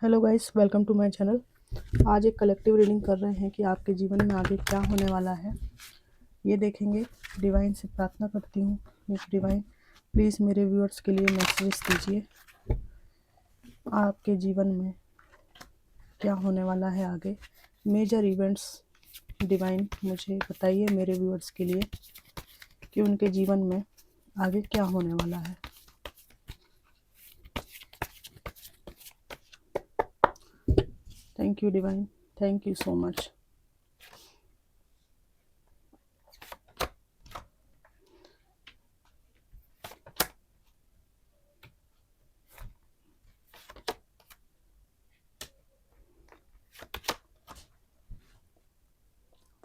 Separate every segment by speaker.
Speaker 1: Hello guys, welcome to my channel. आज एक collective reading कर रहे हैं कि आपके जीवन में आगे क्या होने वाला है, ये देखेंगे। डिवाइन से प्रार्थना करती हूँ, डिवाइन प्लीज़ मेरे व्यूअर्स के लिए मैसेज दीजिए। आपके जीवन में क्या होने वाला है आगे, मेजर इवेंट्स डिवाइन मुझे बताइए मेरे व्यूअर्स के लिए कि उनके जीवन में आगे क्या होने वाला है। Thank you divine, thank you so much.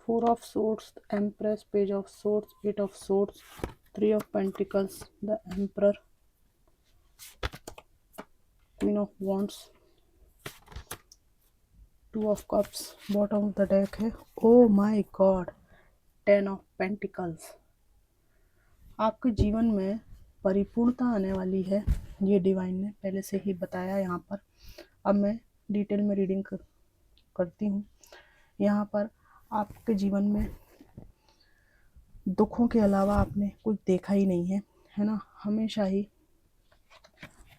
Speaker 1: Four of Swords, Empress, Page of Swords, Eight of Swords, Three of Pentacles, the Emperor, Queen of Wands, Two of Cups, bottom of the deck है। Oh my God, Ten of Pentacles। आपके जीवन में परिपूर्णता आने वाली है, ये divine ने पहले से ही बताया यहाँ पर। अब मैं डिटेल में रीडिंग करती हूँ। यहाँ पर आपके जीवन में दुखों के अलावा आपने कुछ देखा ही नहीं है ना। हमेशा ही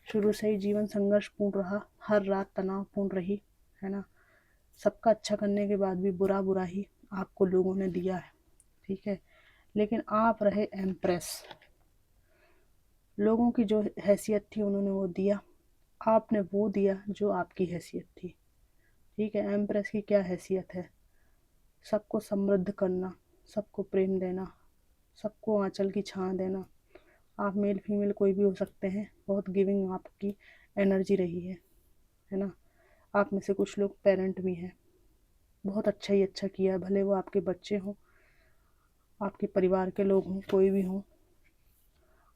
Speaker 1: शुरू से ही जीवन संघर्षपूर्ण रहा, हर रात तनावपूर्ण रही, है ना। सबका अच्छा करने के बाद भी बुरा बुरा ही आपको लोगों ने दिया है, ठीक है। लेकिन आप रहे एम्प्रेस। लोगों की जो हैसियत थी उन्होंने वो दिया, आपने वो दिया जो आपकी हैसियत थी, ठीक है। एम्प्रेस की क्या हैसियत है? सबको समृद्ध करना, सबको प्रेम देना, सबको आंचल की छां देना। आप मेल फीमेल कोई भी हो सकते हैं, बहुत गिविंग आपकी एनर्जी रही है ना। आप में से कुछ लोग पेरेंट भी हैं, बहुत अच्छा ही अच्छा किया है, भले वो आपके बच्चे हों, आपके परिवार के लोग हों, कोई भी हों।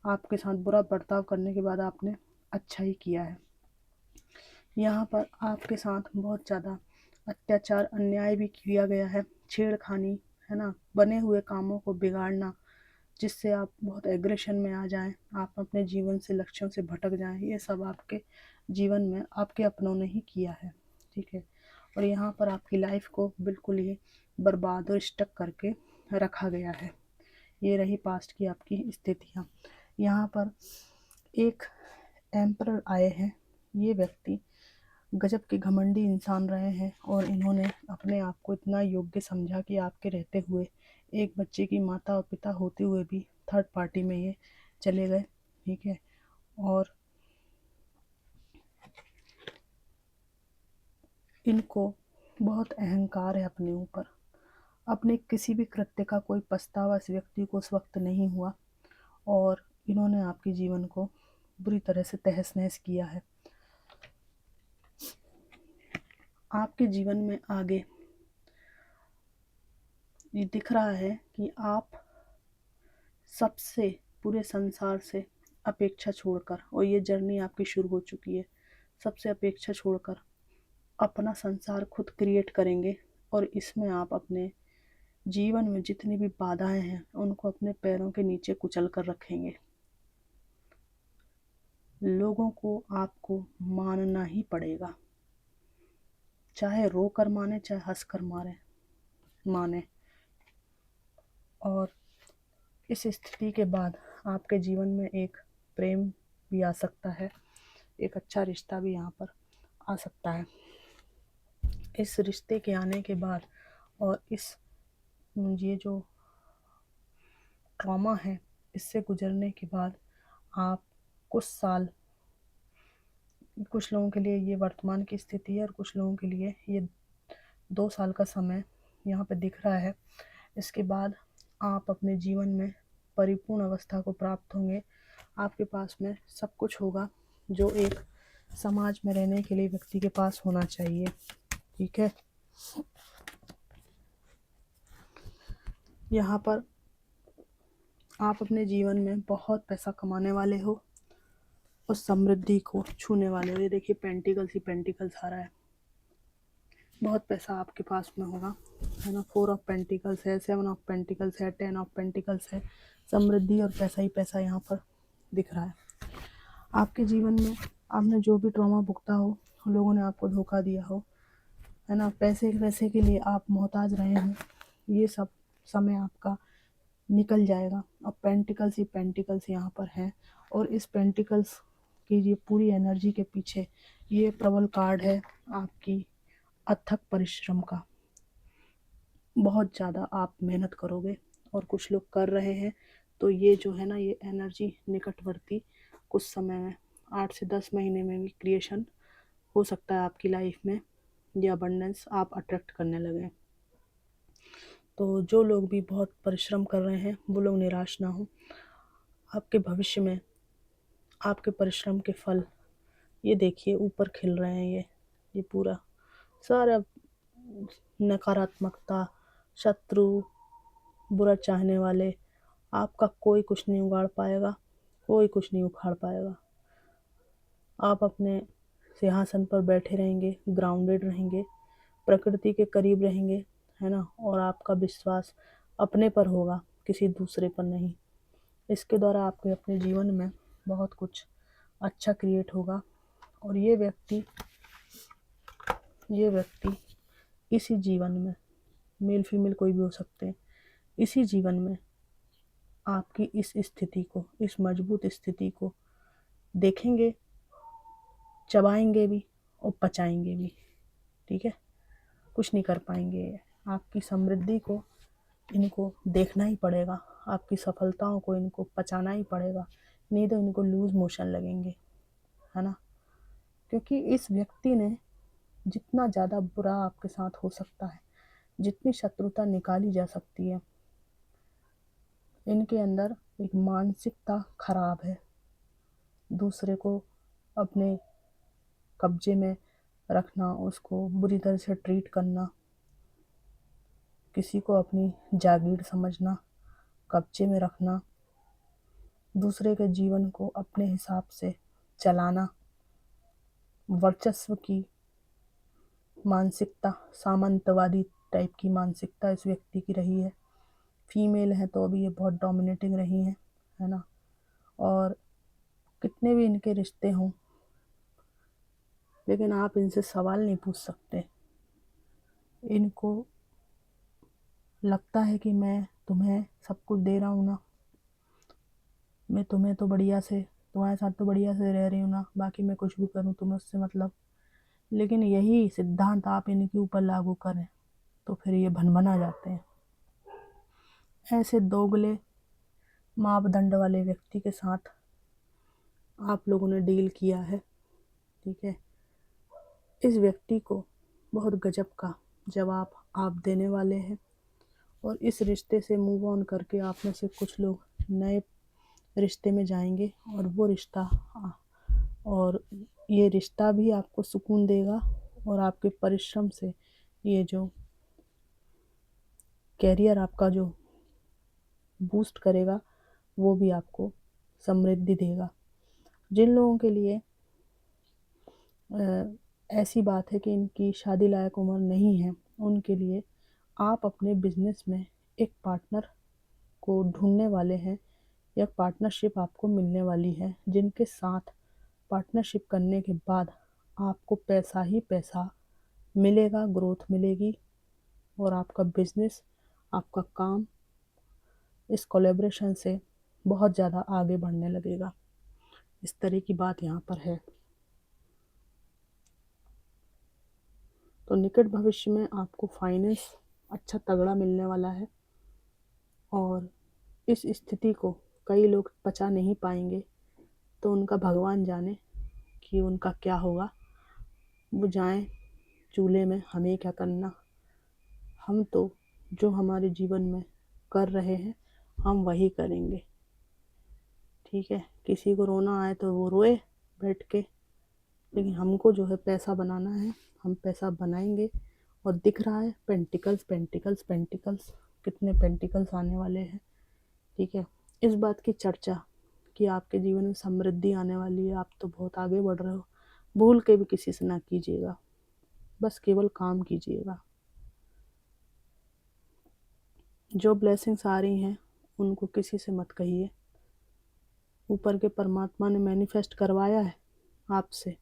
Speaker 1: आपके साथ बुरा बर्ताव करने के बाद आपने अच्छा ही किया है। यहाँ पर आपके साथ बहुत ज़्यादा अत्याचार अन्याय भी किया गया है, छेड़खानी, है ना, बने हुए कामों को बिगाड़ना, जिससे आप बहुत एग्रेशन में आ जाएं, आप अपने जीवन से लक्ष्यों से भटक जाएं। ये सब आपके जीवन में आपके अपनों ने ही किया है, ठीक है। और यहाँ पर आपकी लाइफ को बिल्कुल ही बर्बाद और स्टक करके रखा गया है। ये रही पास्ट की आपकी स्थितियाँ। यहाँ पर एक एम्परर आए हैं। ये व्यक्ति गजब के घमंडी इंसान रहे हैं और इन्होंने अपने आप को इतना योग्य समझा कि आपके रहते हुए, एक बच्चे की माता और पिता होते हुए भी थर्ड पार्टी में ये चले गए, ठीक है। और इनको बहुत अहंकार है अपने ऊपर। अपने किसी भी कृत्य का कोई पछतावा इस व्यक्ति को उस वक्त नहीं हुआ और इन्होंने आपके जीवन को बुरी तरह से तहस नहस किया है। आपके जीवन में आगे ये दिख रहा है कि आप सबसे पूरे संसार से अपेक्षा छोड़कर, और ये जर्नी आपकी शुरू हो चुकी है, सबसे अपेक्षा छोड़कर अपना संसार खुद क्रिएट करेंगे। और इसमें आप अपने जीवन में जितनी भी बाधाएं हैं उनको अपने पैरों के नीचे कुचल कर रखेंगे। लोगों को आपको मानना ही पड़ेगा, चाहे रो कर माने चाहे हंस कर माने। और इस स्थिति के बाद आपके जीवन में एक प्रेम भी आ सकता है, एक अच्छा रिश्ता भी यहाँ पर आ सकता है। इस रिश्ते के आने के बाद और ये जो ट्रॉमा है इससे गुजरने के बाद आप कुछ साल, कुछ लोगों के लिए ये वर्तमान की स्थिति है और कुछ लोगों के लिए ये 2 साल का समय यहाँ पे दिख रहा है। इसके बाद आप अपने जीवन में परिपूर्ण अवस्था को प्राप्त होंगे। आपके पास में सब कुछ होगा जो एक समाज में रहने के लिए व्यक्ति के पास होना चाहिए, ठीक है। यहाँ पर आप अपने जीवन में बहुत पैसा कमाने वाले हो और समृद्धि को छूने वाले हो। ये देखिए पेंटिकल्स ही पेंटिकल्स आ रहा है, बहुत पैसा आपके पास में होगा, है ना। 4 ऑफ पेंटिकल्स है, 7 ऑफ पेंटिकल्स है, 10 ऑफ पेंटिकल्स है। समृद्धि और पैसा ही पैसा यहाँ पर दिख रहा है। आपके जीवन में आपने जो भी ट्रॉमा भुगता हो लोगों ने आपको धोखा दिया हो, है ना, पैसे पैसे के लिए आप मोहताज रहे हैं, ये सब समय आपका निकल जाएगा। अब पेंटिकल्स ही पेंटिकल्स यहाँ पर हैं, और इस पेंटिकल्स की ये पूरी एनर्जी के पीछे ये प्रबल कार्ड है आपकी अथक परिश्रम का। बहुत ज़्यादा आप मेहनत करोगे, और कुछ लोग कर रहे हैं, तो ये जो है ना, ये एनर्जी निकटवर्ती कुछ समय में 8 से 10 महीने में भी क्रिएशन हो सकता है आपकी लाइफ में, ये अबंडेंस आप अट्रैक्ट करने लगें। तो जो लोग भी बहुत परिश्रम कर रहे हैं वो लोग निराश ना हो। आपके भविष्य में आपके परिश्रम के फल ये देखिए ऊपर खिल रहे हैं। ये पूरा सारा नकारात्मकता, शत्रु, बुरा चाहने वाले, आपका कोई कुछ नहीं उगाड़ पाएगा, कोई कुछ नहीं उखाड़ पाएगा। आप अपने सिंहासन पर बैठे रहेंगे, ग्राउंडेड रहेंगे, प्रकृति के करीब रहेंगे, है ना, और आपका विश्वास अपने पर होगा, किसी दूसरे पर नहीं। इसके द्वारा आपके अपने जीवन में बहुत कुछ अच्छा क्रिएट होगा। और ये व्यक्ति इसी जीवन में, मेल फीमेल कोई भी हो सकते हैं, इसी जीवन में आपकी इस स्थिति को, इस मजबूत स्थिति को देखेंगे, चबाएंगे भी और पचाएंगे भी। ठीक है, कुछ नहीं कर पाएंगे। आपकी समृद्धि को इनको देखना ही पड़ेगा, आपकी सफलताओं को इनको पचाना ही पड़ेगा, नहीं तो इनको लूज मोशन लगेंगे, है ना। क्योंकि इस व्यक्ति ने जितना ज़्यादा बुरा आपके साथ हो सकता है, जितनी शत्रुता निकाली जा सकती है, इनके अंदर एक मानसिकता खराब है। दूसरे को अपने कब्जे में रखना, उसको बुरी तरह से ट्रीट करना, किसी को अपनी जागीर समझना, कब्जे में रखना, दूसरे के जीवन को अपने हिसाब से चलाना, वर्चस्व की मानसिकता, सामंतवादी टाइप की मानसिकता इस व्यक्ति की रही है। फीमेल है तो अभी ये बहुत डोमिनेटिंग रही हैं, है ना। और कितने भी इनके रिश्ते हों, लेकिन आप इनसे सवाल नहीं पूछ सकते। इनको लगता है कि मैं तुम्हें सब कुछ दे रहा हूँ ना, मैं तुम्हें तो बढ़िया से, तुम्हारे साथ तो बढ़िया से रह रही हूँ ना, बाकी मैं कुछ भी करूँ तुम्हें उससे मतलब। लेकिन यही सिद्धांत आप इनके ऊपर लागू करें तो फिर ये भनभना जाते हैं। ऐसे दोगले मापदंड वाले व्यक्ति के साथ आप लोगों ने डील किया है। ठीक है, इस व्यक्ति को बहुत गजब का जवाब आप देने वाले हैं, और इस रिश्ते से मूव ऑन करके आप में से कुछ लोग नए रिश्ते में जाएंगे, और वो रिश्ता और ये रिश्ता भी आपको सुकून देगा, और आपके परिश्रम से ये जो कैरियर आपका जो बूस्ट करेगा वो भी आपको समृद्धि देगा। जिन लोगों के लिए ऐसी बात है कि इनकी शादी लायक उम्र नहीं है, उनके लिए आप अपने बिजनेस में एक पार्टनर को ढूंढने वाले हैं, या पार्टनरशिप आपको मिलने वाली है, जिनके साथ पार्टनरशिप करने के बाद आपको पैसा ही पैसा मिलेगा, ग्रोथ मिलेगी, और आपका बिजनेस, आपका काम इस कोलैबोरेशन से बहुत ज़्यादा आगे बढ़ने लगेगा। इस तरह की बात यहाँ पर है। तो निकट भविष्य में आपको फाइनेंस अच्छा तगड़ा मिलने वाला है, और इस स्थिति को कई लोग पचा नहीं पाएंगे, तो उनका भगवान जाने कि उनका क्या होगा। वो जाएं चूल्हे में, हमें क्या करना। हम तो जो हमारे जीवन में कर रहे हैं हम वही करेंगे। ठीक है, किसी को रोना आए तो वो रोए बैठ के, लेकिन हमको जो है पैसा बनाना है, हम पैसा बनाएंगे। और दिख रहा है पेंटिकल्स पेंटिकल्स पेंटिकल्स, कितने पेंटिकल्स आने वाले हैं। ठीक है, इस बात की चर्चा कि आपके जीवन में समृद्धि आने वाली है, आप तो बहुत आगे बढ़ रहे हो, भूल के भी किसी से ना कीजिएगा, बस केवल काम कीजिएगा। जो ब्लेसिंग्स आ रही हैं उनको किसी से मत कहिए, ऊपर के परमात्मा ने मैनिफेस्ट करवाया है आपसे,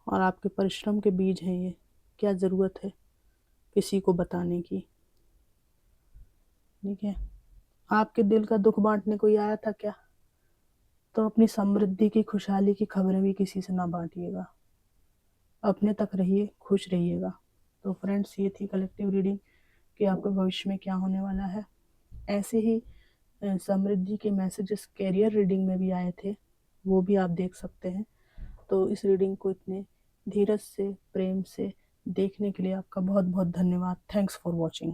Speaker 1: और आपके परिश्रम के बीज हैं ये। क्या ज़रूरत है किसी को बताने की? ठीक है, आपके दिल का दुख बांटने कोई आया था क्या? तो अपनी समृद्धि की, खुशहाली की खबरें भी किसी से ना बांटिएगा, अपने तक रहिए, खुश रहिएगा। तो फ्रेंड्स, ये थी कलेक्टिव रीडिंग कि आपके भविष्य में क्या होने वाला है। ऐसे ही समृद्धि के मैसेजेस कैरियर रीडिंग में भी आए थे, वो भी आप देख सकते हैं। तो इस रीडिंग को इतने धीरज से, प्रेम से देखने के लिए आपका बहुत बहुत धन्यवाद। Thanks for watching.